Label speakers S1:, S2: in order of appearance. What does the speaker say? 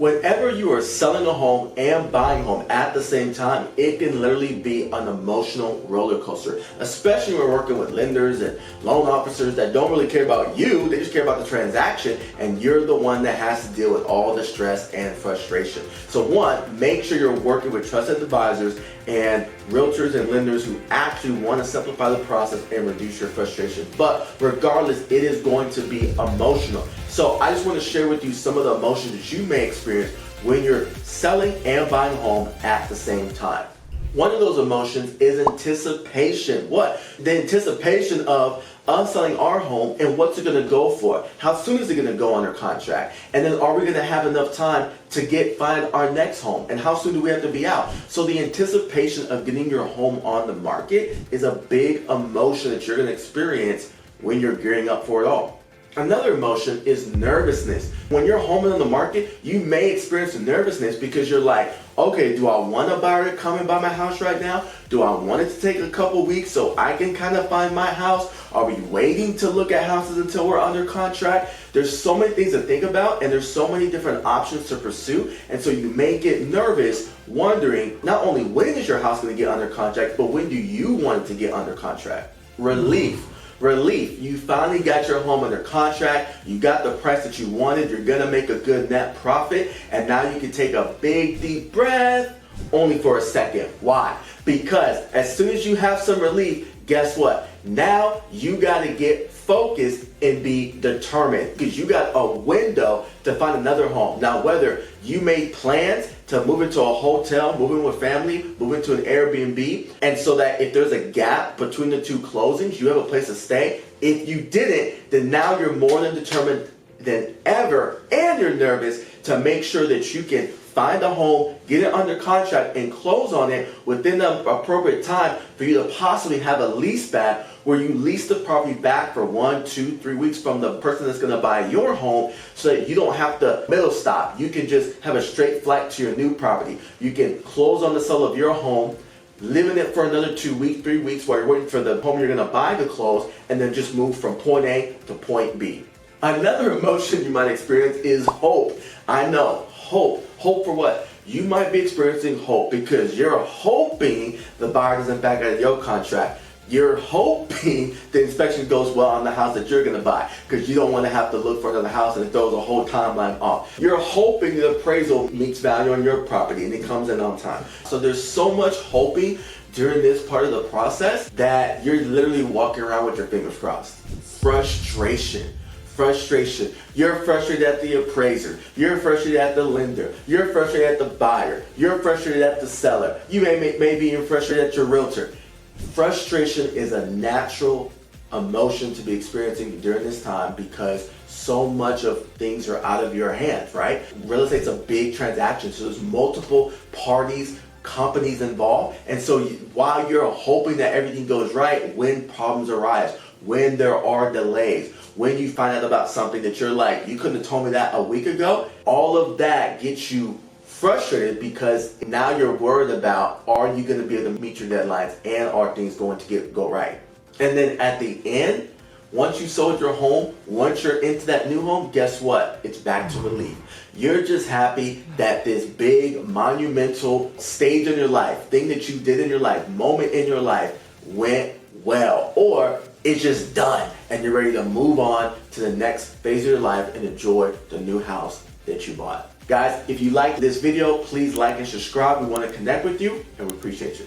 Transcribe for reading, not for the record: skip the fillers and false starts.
S1: Whenever you are selling a home and buying a home at the same time, it can literally be an emotional roller coaster, especially when we're working with lenders and loan officers that don't really care about you, they just care about the transaction, and you're the one that has to deal with all the stress and frustration. So one, make sure you're working with trusted advisors and realtors and lenders who actually want to simplify the process and reduce your frustration. But regardless, it is going to be emotional. So I just want to share with you some of the emotions that you may experience when you're selling and buying a home at the same time. One of those emotions is anticipation. What? The anticipation of us selling our home and what's it going to go for? How soon is it going to go under contract? And then are we going to have enough time to find our next home? And how soon do we have to be out? So the anticipation of getting your home on the market is a big emotion that you're going to experience when you're gearing up for it all. Another emotion is nervousness. When your home is on the market, you may experience nervousness because you're like, okay, do I want a buyer to come and buy my house right now? Do I want it to take a couple weeks so I can kind of find my house? Are we waiting to look at houses until we're under contract? There's so many things to think about, and there's so many different options to pursue. And so you may get nervous wondering not only when is your house going to get under contract, but when do you want it to get under contract? Relief. You finally got your home under contract, you got the price that you wanted, you're gonna make a good net profit, and now you can take a big deep breath only for a second. Why? Because as soon as you have some relief, guess what? Now you gotta get focused and be determined because you got a window to find another home. Now, whether you made plans to move into a hotel, move in with family, move into an Airbnb, and so that if there's a gap between the two closings, you have a place to stay. If you didn't, then now you're more than determined than ever, and you're nervous to make sure that you can find a home, get it under contract, and close on it within the appropriate time for you to possibly have a lease back where you lease the property back for 1, 2, 3 weeks from the person that's going to buy your home so that you don't have to middle stop. You can just have a straight flight to your new property. You can close on the sale of your home, live in it for another 2 weeks, 3 weeks while you're waiting for the home you're going to buy to close, and then just move from point A to point B. Another emotion you might experience is hope. I know, hope. Hope for what? You might be experiencing hope because you're hoping the buyer doesn't back out of your contract. You're hoping the inspection goes well on the house that you're going to buy because you don't want to have to look for another house and it throws a whole timeline off. You're hoping the appraisal meets value on your property and it comes in on time. So there's so much hoping during this part of the process that you're literally walking around with your fingers crossed. Frustration. You're frustrated at the appraiser. You're frustrated at the lender. You're frustrated at the buyer. You're frustrated at the seller. You may be even frustrated at your realtor. Frustration is a natural emotion to be experiencing during this time because so much of things are out of your hands, right? Real estate's a big transaction, so there's multiple parties, companies involved, and so while you're hoping that everything goes right, when problems arise, when there are delays, when you find out about something that you're like, you couldn't have told me that a week ago, all of that gets you frustrated because now you're worried about, are you going to be able to meet your deadlines and are things going to go right? And then at the end, once you sold your home, once you're into that new home, guess what? It's back to relief. You're just happy that this big monumental stage in your life, thing that you did in your life, moment in your life went well, or it's just done and you're ready to move on to the next phase of your life and enjoy the new house that you bought. Guys, if you like this video, please like and subscribe. We want to connect with you and we appreciate you.